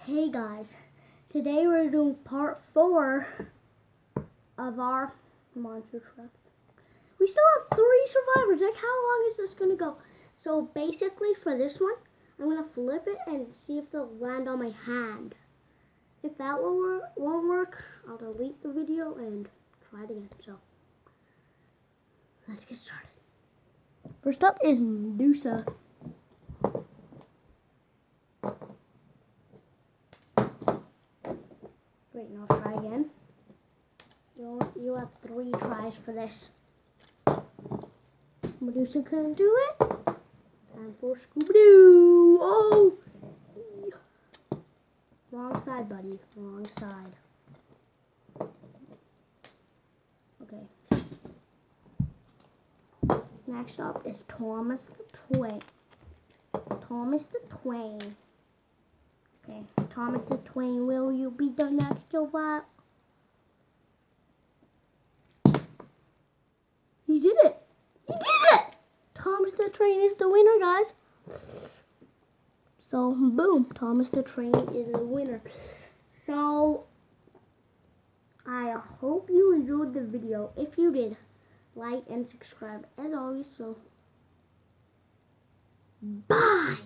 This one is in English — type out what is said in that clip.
Hey guys, today we're doing part 4 of our monster truck. We still have 3 survivors. Like, how long is this gonna go? So basically for this one, I'm gonna flip it and see if they'll land on my hand. If that won't work, I'll delete the video and try it again. So let's get started. First up is Medusa. Wait, no, try again. You have 3 tries for this. Medusa couldn't do it. Time for Scooby-Doo. Oh! Wrong side, buddy. Wrong side. Okay. Next up is Thomas the Twain. Thomas the Twain. Okay, Thomas the Twain, will you be the next survivor? He did it! He did it! Thomas the Train is the winner, guys. So, boom, Thomas the Train is the winner. So, I hope you enjoyed the video. If you did, like and subscribe as always. So, bye!